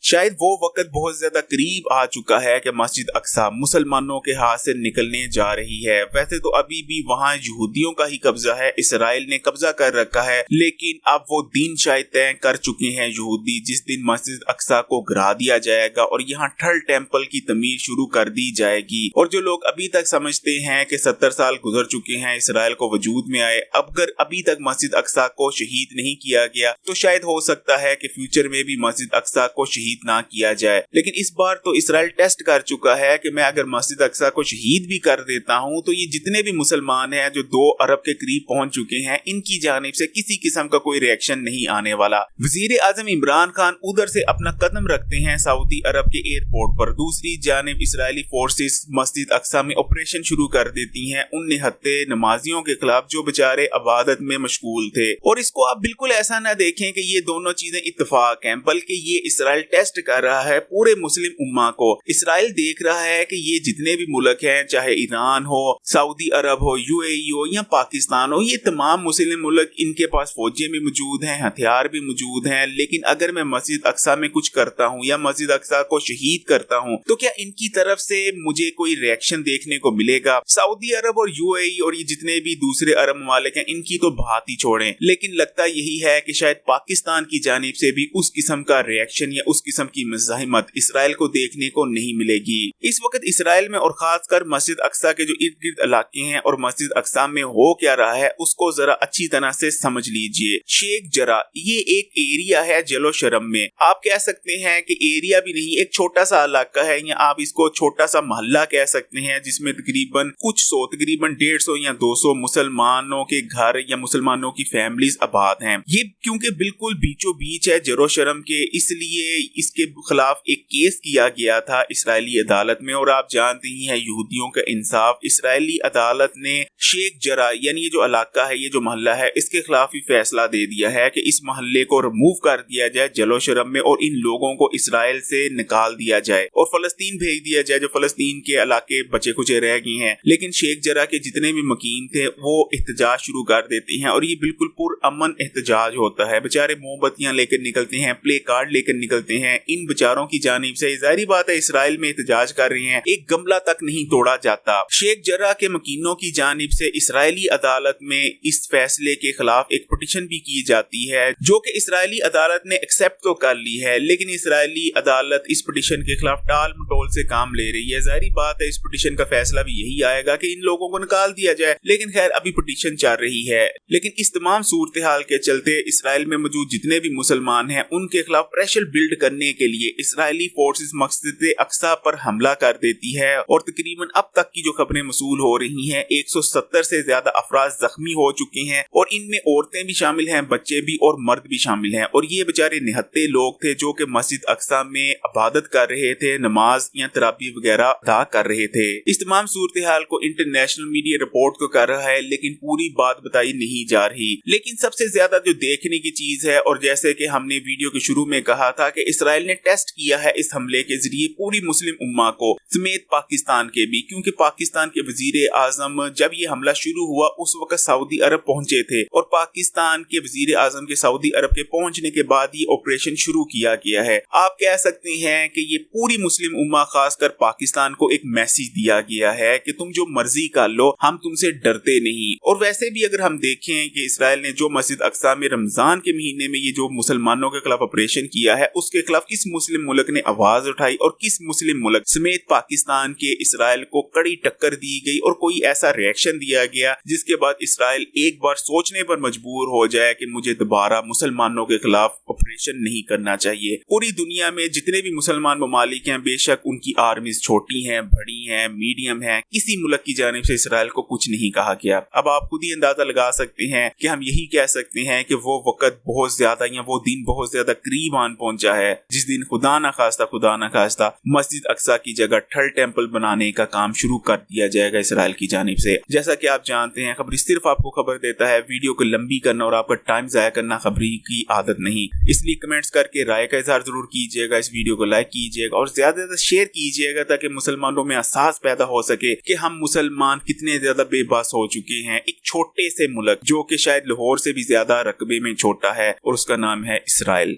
शायद वो वक्त बहुत ज्यादा करीब आ चुका है कि मस्जिद अक्सा मुसलमानों के हाथ से निकलने जा रही है। वैसे तो अभी भी वहाँ यहूदियों का ही कब्जा है, इसराइल ने कब्जा कर रखा है, लेकिन अब वो दिन शायद तय कर चुके हैं यहूदी जिस दिन मस्जिद अक्सा को गिरा दिया जाएगा और यहाँ थर्ड टेम्पल की तमीर शुरू कर दी जाएगी। और जो लोग अभी तक समझते हैं कि 70 साल गुजर चुके हैं इसराइल को वजूद में आए, अगर अभी तक मस्जिद अक्सा को शहीद नहीं किया गया तो शायद हो सकता है कि फ्यूचर में भी मस्जिद अक्सा को शहीद ना किया जाए। लेकिन इस बार तो इसराइल टेस्ट कर चुका है कि मैं अगर मस्जिद अक्सा को शहीद भी कर देता हूं तो ये जितने भी मुसलमान हैं जो 2 अरब के करीब पहुंच चुके हैं, इनकी जानिब से किसी किस्म का कोई रिएक्शन नहीं आने वाला। वजीर आजम इमरान खान उधर से अपना कदम रखते हैं सऊदी अरब के एयरपोर्ट पर, दूसरी जानिब इसराइली फोर्सेस मस्जिद अक्सा में ऑपरेशन शुरू कर देती हैं उन निहत्ते नमाजियों के खिलाफ जो बेचारे इबादत में मशगूल थे। और इसको आप बिल्कुल ऐसा ना देखें कि ये दोनों चीजें इत्तेफाक हैं, बल्कि ये इसराइल टेस्ट कर रहा है पूरे मुस्लिम उम्मा को। इसराइल देख रहा है कि ये जितने भी मुल्क हैं, चाहे ईरान हो, सऊदी अरब हो, यूएई हो या पाकिस्तान हो, ये तमाम मुस्लिम मुल्क, इनके पास फौजें भी मौजूद हैं, हथियार भी मौजूद हैं, लेकिन अगर मैं मस्जिद अक्सा में कुछ करता हूँ या मस्जिद अक्सा को शहीद करता हूँ तो क्या इनकी तरफ से मुझे कोई रिएक्शन देखने को मिलेगा? सऊदी अरब और यूएई और ये जितने भी दूसरे अरब ममालिक हैं, इनकी तो बात ही छोड़ें, लेकिन लगता यही है कि शायद पाकिस्तान की जानिब से भी उस किस्म का रिएक्शन या उस किस्म की मज़ाहिमत इसराइल को देखने को नहीं मिलेगी। इस वक्त इसराइल में और खासकर मस्जिद अक्सा के जो इर्द गिर्द इलाके हैं और मस्जिद अक्सा में हो क्या रहा है उसको जरा अच्छी तरह से समझ लीजिए। शेख जरा ये एक एरिया है जलोशरम में, आप कह सकते हैं कि एरिया भी नहीं, एक छोटा सा इलाका है या आप इसको छोटा सा मोहल्ला कह सकते हैं, जिसमें तकरीबन 150 या 200 मुसलमानों के घर या मुसलमानों की फैमिलीज आबाद हैं। ये क्योंकि बिल्कुल बीचों बीच है जरोशरम के, इसलिए इसके खिलाफ एक केस किया गया था इसराइली अदालत में। और आप जानते ही हैं यहूदियों का इंसाफ, इसराइली अदालत ने शेख जरा यानी ये जो इलाका है, ये जो मोहल्ला है, इसके खिलाफ ही फैसला दे दिया है कि इस मोहल्ले को रिमूव कर दिया जाए जलोशरम में और इन लोगों को इसराइल से निकाल दिया जाए और फलस्तीन भेज दिया जाए, जो फलस्तीन के इलाके बचे कुचे रह गए हैं। लेकिन शेख जरा के जितने भी मकीन थे वो एहतजाज शुरू कर देते हैं और ये बिल्कुल पुरअमन एहतजाज होता है। बेचारे मोमबत्तियां लेकर निकलते हैं, प्ले कार्ड लेकर निकलते हैं। इन बेचारों की जानिब से जाहिर बात है इसराइल में एहतजाज कर रहे हैं, एक गमला तक नहीं तोड़ा जाता। शेख जरा के मकीनों की जानिब से इसराइली अदालत में इस फैसले के खिलाफ एक पिटीशन भी की जाती है, जो कि इसराइली अदालत ने एक्सेप्ट तो कर ली है, लेकिन इसराइली अदालत इस पिटीशन के खिलाफ टाल मटोल से काम ले रही है। जाहिर बात है इस पिटीशन का फैसला भी यही आएगा कि इन लोगों को निकाल दिया जाए, लेकिन खैर अभी पिटीशन चल रही है। लेकिन इस तमाम सूरत हाल के चलते इसराइल में मौजूद जितने भी मुसलमान हैं उनके खिलाफ प्रेशर बिल्ड करने के लिए इसराइली फोर्सेस मस्जिद अक्सा पर हमला कर देती है और तकरीबन अब तक की जो खबरें मसूल हो रही हैं 170 से ज्यादा अफराद जख्मी हो चुके हैं और इनमें औरतें भी शामिल हैं, बच्चे भी और मर्द भी शामिल हैं। और ये बेचारे निहत्ते लोग थे जो कि मस्जिद अक्सा में इबादत कर रहे थे, नमाज या तराबी वगैरह अदा कर रहे थे। इस तमाम सूरत हाल को इंटरनेशनल मीडिया रिपोर्ट तो कर रहा है, लेकिन पूरी बात बताई नहीं जा रही। लेकिन सबसे ज्यादा जो देखने की चीज है, और जैसे कि हमने वीडियो के शुरू में कहा था कि इसराइल ने टेस्ट किया है इस हमले के जरिए पूरी मुस्लिम उम्मा को समेत पाकिस्तान के भी, क्योंकि पाकिस्तान के वजीर आजम जब ये हमला शुरू हुआ उस वक्त सऊदी अरब पहुंचे थे और पाकिस्तान के वजीर आजम के सऊदी अरब के पहुंचने के बाद ये ऑपरेशन शुरू किया गया है। आप कह सकते हैं कि ये पूरी मुस्लिम उम्मा खासकर पाकिस्तान को एक मैसेज दिया गया है कि तुम जो मर्जी कर लो, हम तुमसे डरते नहीं। और वैसे भी अगर हम देखें कि इसराइल ने जो मस्जिद अक्सा में रमजान के महीने में ये जो मुसलमानों के खिलाफ ऑपरेशन किया है, उसके खिलाफ किस मुस्लिम मुल्क ने आवाज उठाई और किस मुस्लिम मुल्क समेत पाकिस्तान के इसराइल को कड़ी टक्कर दी गई और कोई ऐसा रिएक्शन दिया गया जिसके बाद इसराइल एक बार सोचने पर मजबूर हो जाए कि मुझे दोबारा मुसलमानों के खिलाफ ऑपरेशन नहीं करना चाहिए। पूरी दुनिया में जितने भी मुसलमान ममालिक हैं, बेशक उनकी आर्मीज छोटी हैं, बड़ी हैं, मीडियम हैं, किसी मुल्क की जानिब से इसराइल को कुछ नहीं कहा गया। अब आप खुद ही अंदाजा लगा सकते हैं कि हम यही कह सकते हैं कि वो वक्त बहुत ज्यादा या वो दिन बहुत ज्यादा करीब आन पहुंचा है जिस दिन खुदा न खास्ता मस्जिद अक्सा की जगह थर्ड टेम्पल बनाने का काम शुरू कर दिया जाएगा इसराइल की जानिब से। जैसा कि आप जानते हैं, खबर सिर्फ आपको खबर देता है, वीडियो को लंबी करना और आपका टाइम जाया करना खबरी की आदत नहीं। इसलिए कमेंट्स करके राय का इजहार जरूर कीजिएगा, इस वीडियो को लाइक कीजिएगा और ज्यादा से ज्यादा शेयर कीजिएगा ताकि मुसलमानों में एहसास पैदा हो सके कि हम मुसलमान कितने ज्यादा बेबस हो चुके हैं। एक छोटे से मुल्क जो कि शायद लाहौर से भी ज्यादा रकबे में छोटा है और उसका नाम है इसराइल।